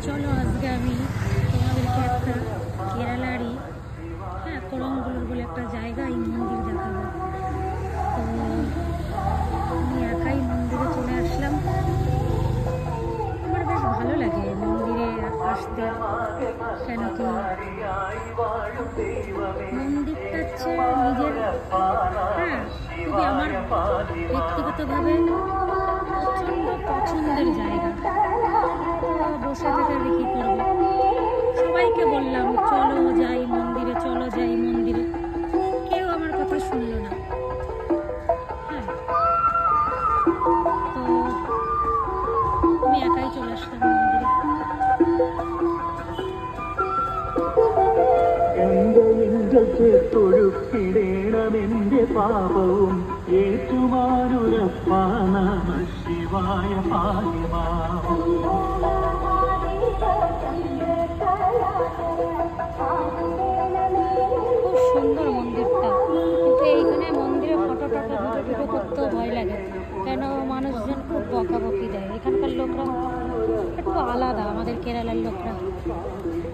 চলো আজকে আমি তোমাদেরকে একটা কেরালারই করমগুলোর বলে একটা জায়গা এই মন্দির দেখাবো। তো আমি একাই মন্দিরে চলে আসলাম। আমার বেশ ভালো লাগে মন্দিরে আসতে, কেন কি মন্দিরটা হচ্ছে নিজের খুবই আমার ব্যক্তিগতভাবে প্রচণ্ড পছন্দের জায়গা। বসে থেকে আমি কী করবো, সবাইকে বললাম চলো যাই মন্দিরে, চলো যাই মন্দিরে, কেউ আমার কথা শুনলো না। তো আমি একাই চলে আসলাম মন্দিরে। തൊഴുക്കിടേണമെന്റെ പാപവും ഏറ്റുമാനുരപ്പാന ശിവായ പാലിമാവും. খুব সুন্দর মন্দিরটা, কিন্তু এইখানে মন্দিরে ফটো ভিডিও করতেও ভয় লাগে, কেন মানুষজন খুব বকাবকি দেয়। এখানকার লোকরা একটু আলাদা, আমাদের কেরালার লোকরা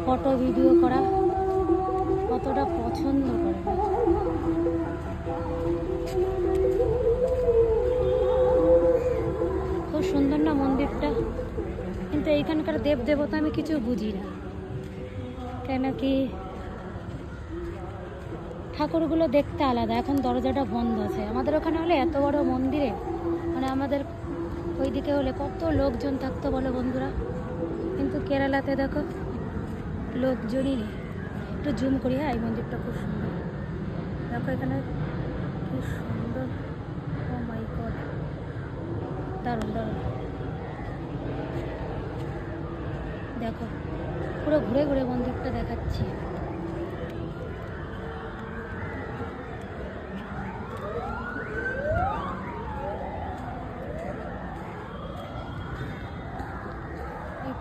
ফটো ভিডিও করা অতটা পছন্দ করে না। খুব সুন্দর না মন্দিরটা, কিন্তু এইখানকার দেব দেবতা আমি কিছু বুঝি না, কেন কি ঠাকুরগুলো দেখতে আলাদা। এখন দরজাটা বন্ধ আছে। আমাদের ওখানে হলে এত বড় মন্দিরে, মানে আমাদের ওইদিকে হলে কত লোকজন থাকতো বলো বন্ধুরা, কিন্তু কেরালাতে দেখো লোকজনই নেই। একটু জুম করি। এই মন্দিরটা খুব সুন্দর, দেখো এখানে কি সুন্দর। ও মাই গড, দারুণ দারুণ। দেখো পুরো ঘুরে ঘুরে মন্দিরটা দেখাচ্ছি।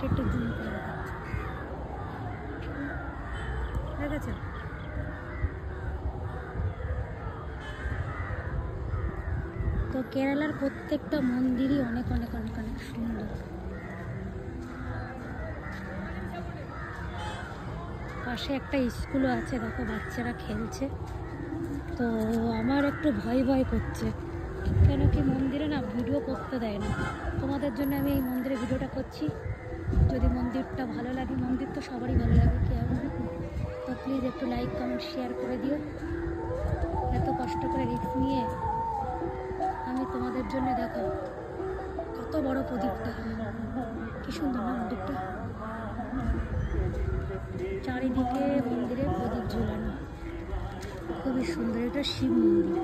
একটু জুম করে দেখাচ্ছি, দেখেছো? তো কেরালার প্রত্যেকটা মন্দিরই অনেক অনেক অনেক অনেক সুন্দর। পাশে একটা স্কুলও আছে, দেখো বাচ্চারা খেলছে। তো আমার একটু ভয় ভয় করছে, কেন কি মন্দিরে না ভিডিও করতে দেয় না। তোমাদের জন্য আমি এই মন্দিরে ভিডিওটা করছি। যদি মন্দিরটা ভালো লাগে, মন্দির তো সবারই ভালো লাগে, তো প্লিজ একটু লাইক কমেন্ট শেয়ার করে দিও। এত কষ্ট করে রিস্ক নিয়ে আমি তোমাদের জন্য, দেখো কত বড় প্রদীপটা, কি সুন্দর না মন্দিরটা। চারিদিকে মন্দিরে প্রদীপ ঝুলানো, খুবই সুন্দর। এটা শিব মন্দির,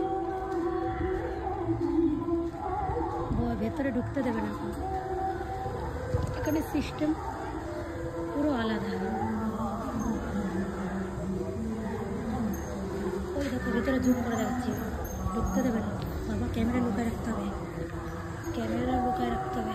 ভেতরে ঢুকতে দেবে না। এখানে সিস্টেম পুরো আলাদা। ওই দেখো ভেতরে জুম করে দেখাচ্ছি, ঢুকতে দেবে না বাবা। ক্যামেরা লুকায় রাখতে হবে, ক্যামেরা লুকায় রাখতে হবে।